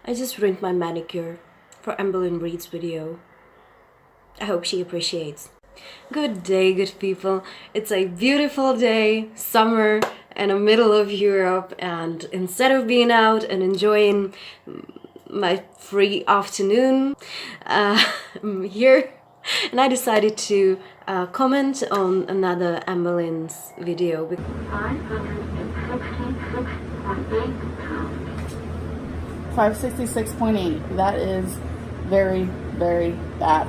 I just ruined my manicure for Amberlynn Reid's video. I hope she appreciates. Good day, good people. It's a beautiful day, summer, in the middle of Europe, and instead of being out and enjoying my free afternoon, I'm here, and I decided to comment on another Amberlynn's video. 566.8. That is very, very bad.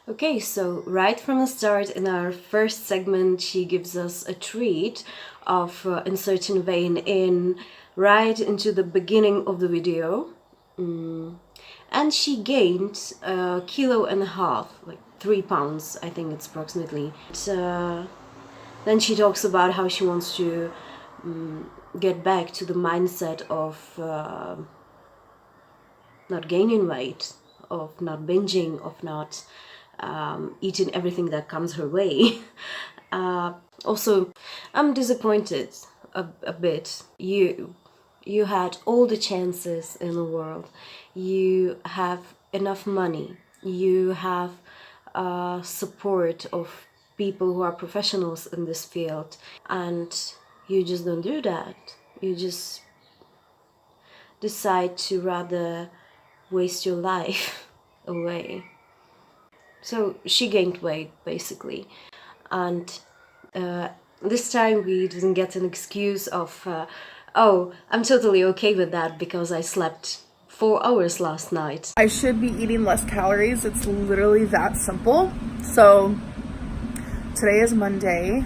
Okay, so right from the start in our first segment, she gives us a treat of inserting vein in right into the beginning of the video. And she gained 1.5 kilos, like 3 pounds, I think it's approximately. Then she talks about how she wants to get back to the mindset of not gaining weight, of not binging, of not eating everything that comes her way. Also, I'm disappointed a bit. You had all the chances in the world. You have enough money. You have support of people who are professionals in this field, and you just don't do that. You just decide to rather waste your life away. So she gained weight, basically, and this time we didn't get an excuse of oh, I'm totally okay with that because I slept 4 hours last night. I should be eating less calories. It's literally that simple. So today is Monday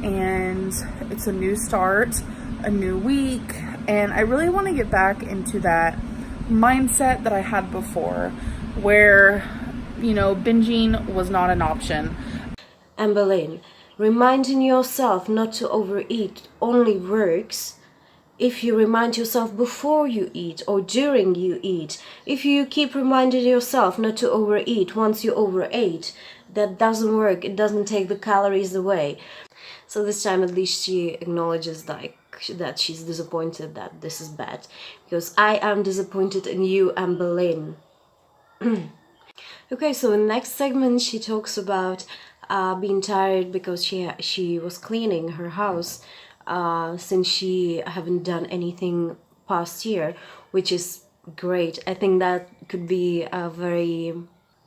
and it's a new start, a new week, and I really want to get back into that mindset that I had before where, you know, binging was not an option. Amberlynn, reminding yourself not to overeat only works if you remind yourself before you eat or during you eat. If you keep reminding yourself not to overeat once you overate, that doesn't work. It doesn't take the calories away. So this time at least she acknowledges that she's disappointed that this is bad, because I am disappointed in you, Amberlynn. Okay, so in the next segment she talks about being tired because she was cleaning her house since she haven't done anything past year, which is great. I think that could be very,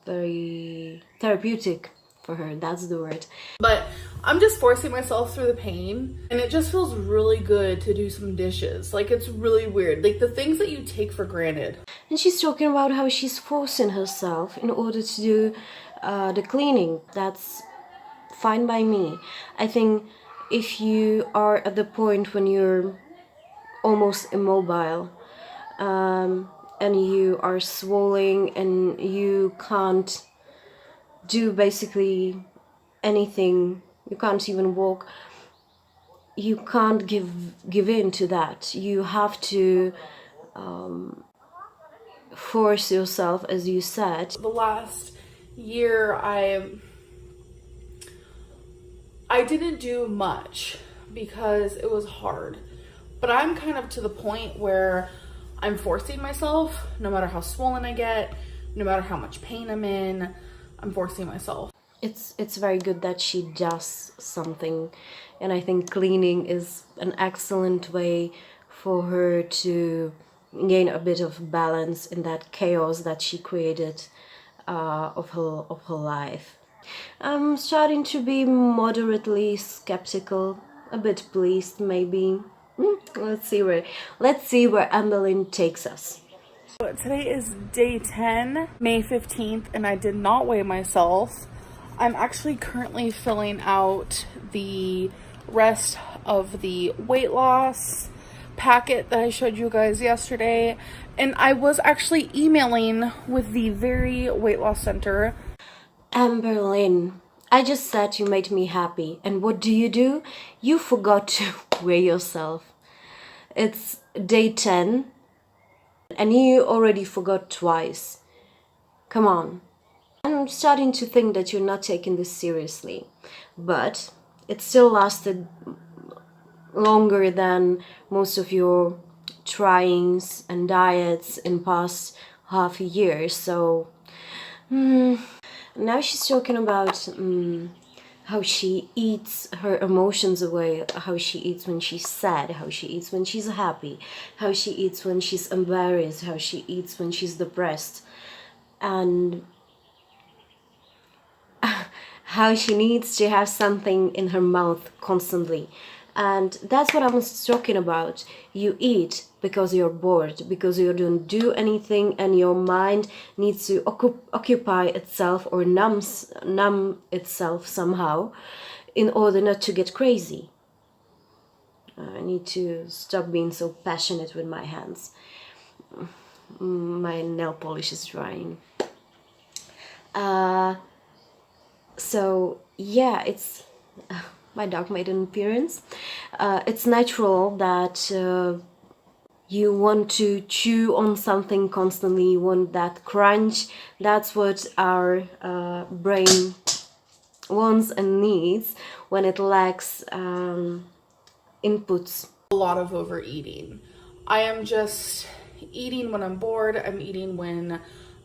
very therapeutic for her. That's the word. But I'm just forcing myself through the pain, and it just feels really good to do some dishes. Like, it's really weird. Like, the things that you take for granted. And she's talking about how she's forcing herself in order to do the cleaning. That's fine by me. I think if you are at the point when you're almost immobile and you are swollen and you can't do basically anything, you can't even walk, you can't give in to that. You have to force yourself, as you said. The last year I didn't do much because it was hard, but I'm kind of to the point where I'm forcing myself. No matter how swollen I get, no matter how much pain I'm in, I'm forcing myself. It's very good that she does something, and I think cleaning is an excellent way for her to gain a bit of balance in that chaos that she created of her life. I'm starting to be moderately skeptical, a bit pleased maybe. Let's see where Amberlynn takes us. Today is day 10, May 15th, and I did not weigh myself. I'm actually currently filling out the rest of the weight loss packet that I showed you guys yesterday, and I was actually emailing with the very weight loss center. Amberlynn, I just said you made me happy, and what do? You forgot to weigh yourself. It's day 10 and you already forgot twice. Come on. I'm starting to think that you're not taking this seriously, but it still lasted longer than most of your tryings and diets in past half a year. So now she's talking about how she eats her emotions away, how she eats when she's sad, how she eats when she's happy, how she eats when she's embarrassed, how she eats when she's depressed, and how she needs to have something in her mouth constantly. And that's what I was talking about. You eat because you're bored, because you don't do anything, and your mind needs to occupy itself or numb itself somehow in order not to get crazy. I need to stop being so passionate with my hands. My nail polish is drying. So yeah, it's my dog made an appearance. It's natural that you want to chew on something constantly, you want that crunch. That's what our brain wants and needs when it lacks inputs. A lot of overeating. I am just eating when I'm bored, I'm eating when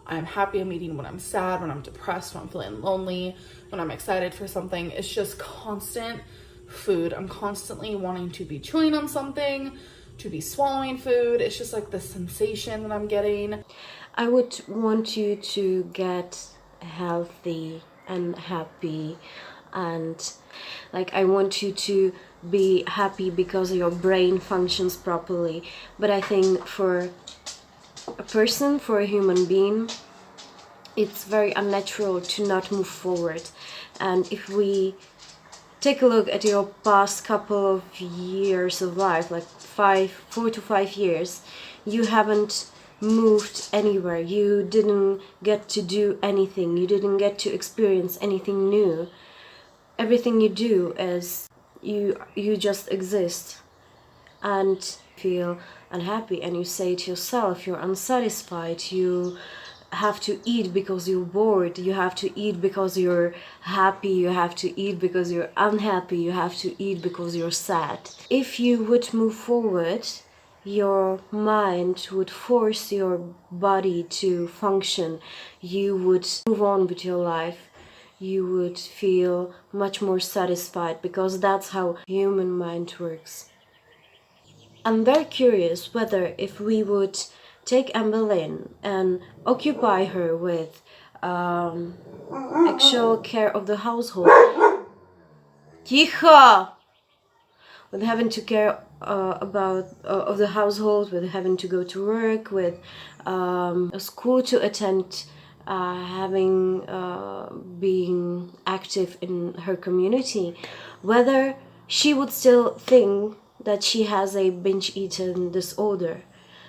I'm happy, I'm eating when I'm sad, when I'm depressed, when I'm feeling lonely, when I'm excited for something. It's just constant food. I'm constantly wanting to be chewing on something, to be swallowing food. It's just like the sensation that I'm getting. I would want you to get healthy and happy, and like I want you to be happy because your brain functions properly. But I think for a person, for a human being, it's very unnatural to not move forward. And if we take a look at your past couple of years of life, like 4 to 5 years, you haven't moved anywhere. You didn't get to do anything. You didn't get to experience anything new. Everything you do is you just exist and feel unhappy, and you say to yourself you're unsatisfied. You have to eat because you're bored, you have to eat because you're happy, you have to eat because you're unhappy, you have to eat because you're sad. If you would move forward, your mind would force your body to function. You would move on with your life. You would feel much more satisfied, because that's how human mind works. I'm very curious whether if we would take Amberlynn and occupy her with actual care of the household. Тихо! With having to care about of the household, with having to go to work, with a school to attend, being active in her community, whether she would still think that she has a binge eating disorder.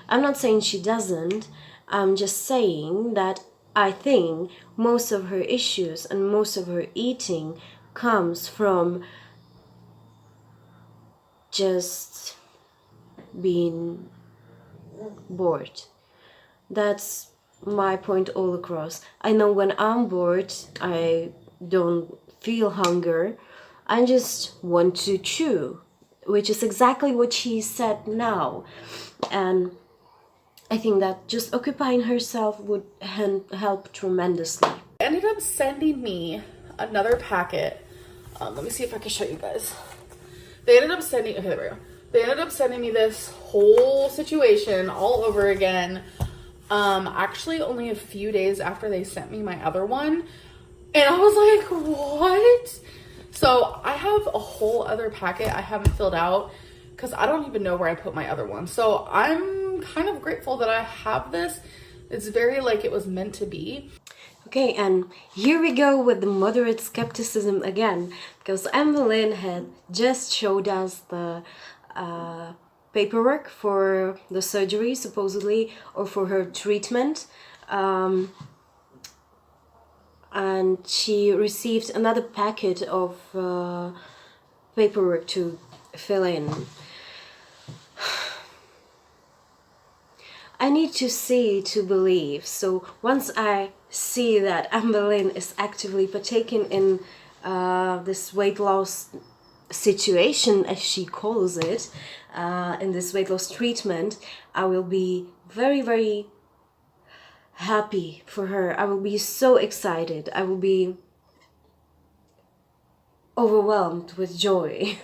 I'm not saying she doesn't. I'm just saying that I think most of her issues and most of her eating comes from just being bored. That's my point all across. I know when I'm bored, I don't feel hunger. I just want to chew, which is exactly what she said now. And I think that just occupying herself would help tremendously. They ended up sending me another packet. Let me see if I can show you guys. They ended up sending, okay, there we go. They ended up sending me this whole situation all over again. Actually only a few days after they sent me my other one. And I was like, what? So I have a whole other packet I haven't filled out because I don't even know where I put my other one. So I'm kind of grateful that I have this. It's very like it was meant to be. Okay, and here we go with the moderate skepticism again, because Amberlynn had just showed us the paperwork for the surgery, supposedly, or for her treatment. And she received another packet of paperwork to fill in. I need to see to believe. So once I see that Amberlynn is actively partaking in this weight loss situation, as she calls it, in this weight loss treatment, I will be very, very happy for her. I will be so excited. I will be overwhelmed with joy.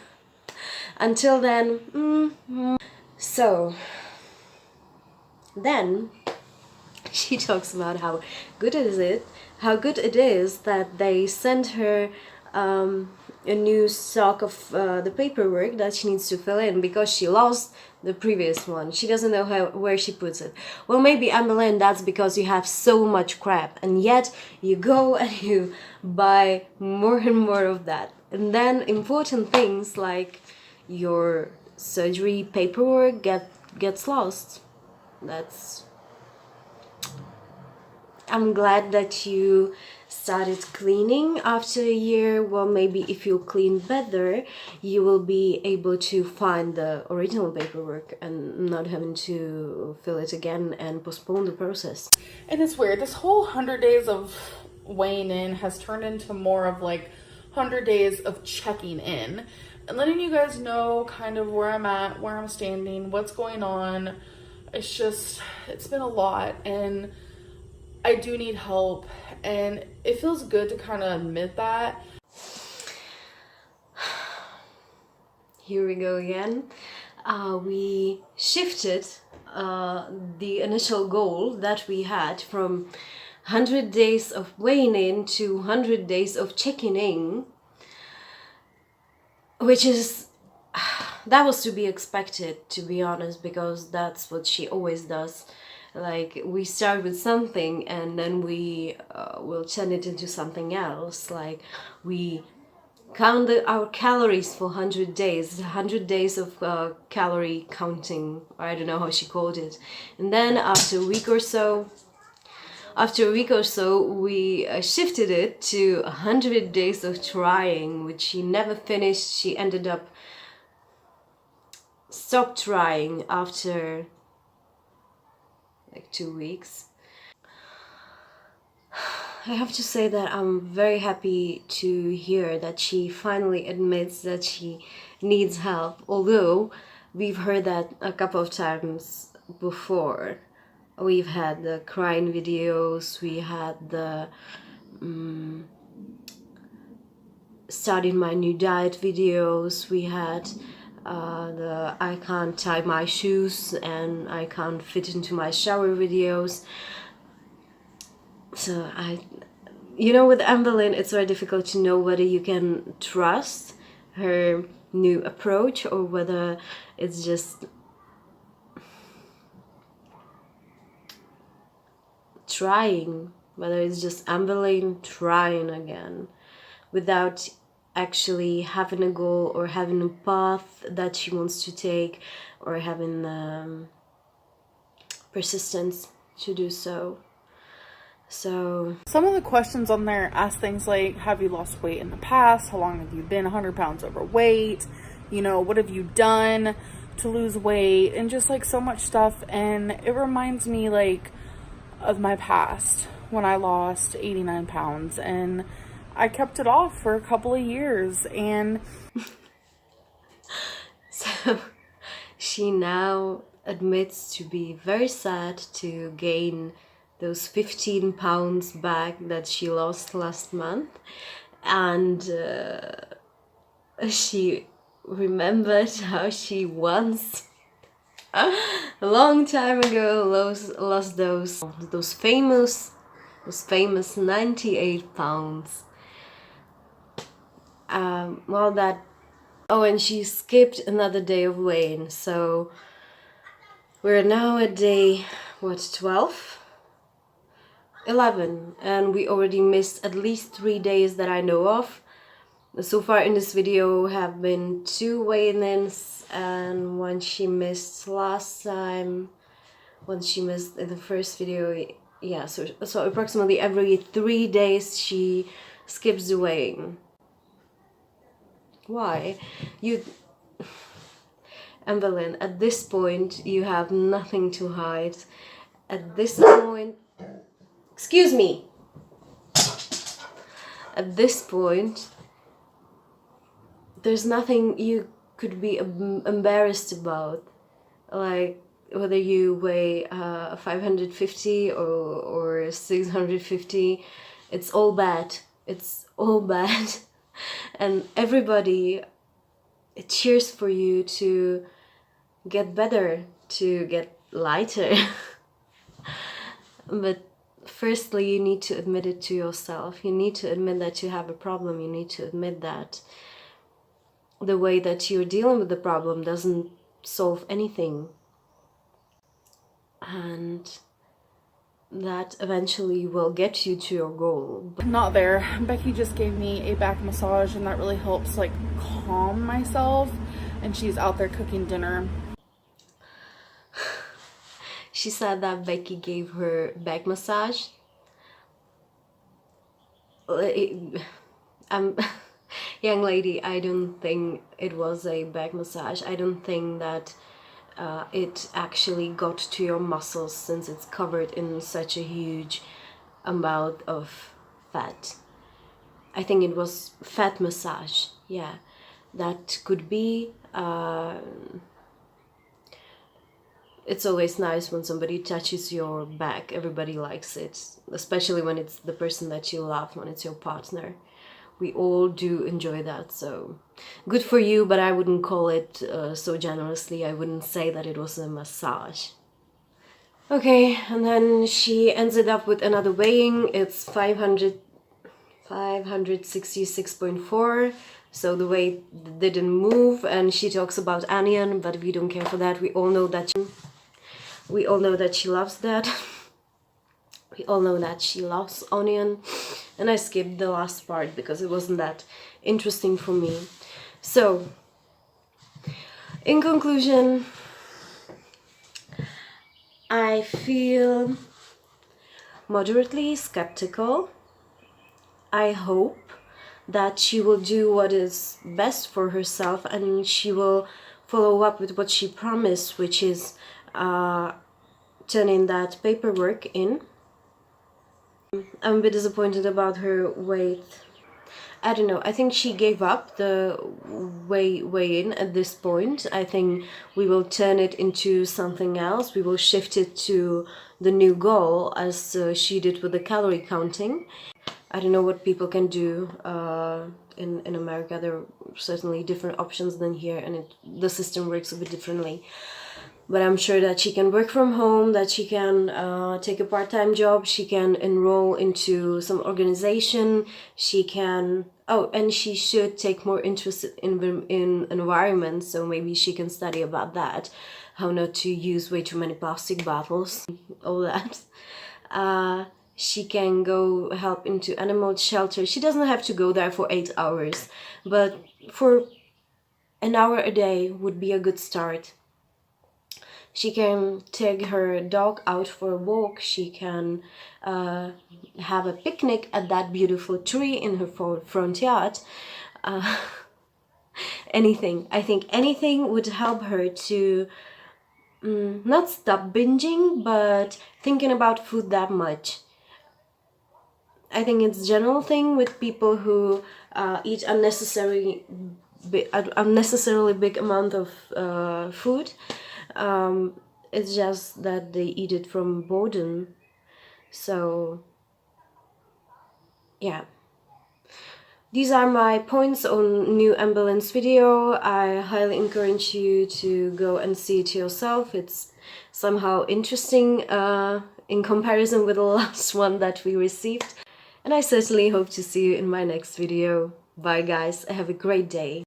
Until then, so then she talks about how good it is that they sent her a new stock of the paperwork that she needs to fill in because she lost the previous one. She doesn't know where she puts it. Well, maybe, Amberlynn, that's because you have so much crap, and yet you go and you buy more and more of that. And then important things like your surgery paperwork gets lost. I'm glad that you started cleaning after a year. Well, maybe if you clean better, you will be able to find the original paperwork and not having to fill it again and postpone the process. And it's weird. This whole 100 days of weighing in has turned into more of like 100 days of checking in and letting you guys know kind of where I'm at, where I'm standing, what's going on. It's been a lot, and I do need help, and it feels good to kind of admit that. Here we go again. We shifted the initial goal that we had from 100 days of weighing in to 100 days of checking in, which is, that was to be expected, to be honest, because that's what she always does. Like, we start with something and then we will turn it into something else. Like, we count our calories for 100 days, 100 days of calorie counting, or I don't know how she called it. And then after a week or so, we shifted it to 100 days of trying, which she never finished. She ended up stopped trying after like 2 weeks. I have to say that I'm very happy to hear that she finally admits that she needs help, although we've heard that a couple of times before. We've had the crying videos, we had the starting my new diet videos, we had the I can't tie my shoes and I can't fit into my shower videos. So with Amberlynn, it's very difficult to know whether you can trust her new approach or whether it's just trying, whether it's just Amberlynn trying again without actually having a goal or having a path that she wants to take or having persistence to do so. So some of the questions on there ask things like, have you lost weight in the past? How long have you been 100 pounds overweight? What have you done to lose weight? And just like so much stuff. And it reminds me like of my past when I lost 89 pounds and I kept it off for a couple of years. And so she now admits to be very sad to gain those 15 pounds back that she lost last month, and she remembered how she once a long time ago lost those famous 98 pounds. And she skipped another day of weighing, so we're now at day 12? 11, and we already missed at least 3 days that I know of. So far in this video have been 2 weigh-ins, and one she missed last time, one she missed in the first video. Yeah, so approximately every 3 days she skips the weighing. Why? Amberlynn, at this point you have nothing to hide. At this point, excuse me. At this point, there's nothing you could be embarrassed about, like whether you weigh 550 or 650. It's all bad. It's all bad. And everybody cheers for you to get better, to get lighter. But firstly, you need to admit it to yourself. You need to admit that you have a problem. You need to admit that the way that you're dealing with the problem doesn't solve anything. And that eventually will get you to your goal. Not there. Becky just gave me a back massage, and that really helps like calm myself, and she's out there cooking dinner. She said that Becky gave her back massage. Young lady, I don't think it was a back massage. I don't think that it actually got to your muscles, since it's covered in such a huge amount of fat. I think it was fat massage. Yeah, that could be. It's always nice when somebody touches your back. Everybody likes it, especially when it's the person that you love, when it's your partner. We all do enjoy that, so good for you, but I wouldn't call it so generously. I wouldn't say that it was a massage. Okay, and then she ended up with another weighing. It's 566.4, so the weight didn't move, and she talks about onion, but we don't care for that. We all know that she loves that. We all know that she loves onion, and I skipped the last part because it wasn't that interesting for me. So, in conclusion, I feel moderately skeptical. I hope that she will do what is best for herself, and she will follow up with what she promised, which is turning that paperwork in. I'm a bit disappointed about her weight. I don't know. I think she gave up the weigh-in at this point. I think we will turn it into something else. We will shift it to the new goal, as she did with the calorie counting. I don't know what people can do in America. There are certainly different options than here, and the system works a bit differently. But I'm sure that she can work from home, that she can take a part-time job, she can enroll into some organization, she can... Oh, and she should take more interest in environment, so maybe she can study about that, how not to use way too many plastic bottles, all that. She can go help into animal shelter. She doesn't have to go there for 8 hours, but for an hour a day would be a good start. She can take her dog out for a walk. She can have a picnic at that beautiful tree in her front yard. Anything. I think anything would help her to not stop binging, but thinking about food that much. I think it's a general thing with people who eat unnecessarily big amount of food. It's just that they eat it from boredom. So yeah, these are my points on new Amberlynn's video. I highly encourage you to go and see it yourself. It's somehow interesting in comparison with the last one that we received, and I certainly hope to see you in my next video. Bye guys, have a great day.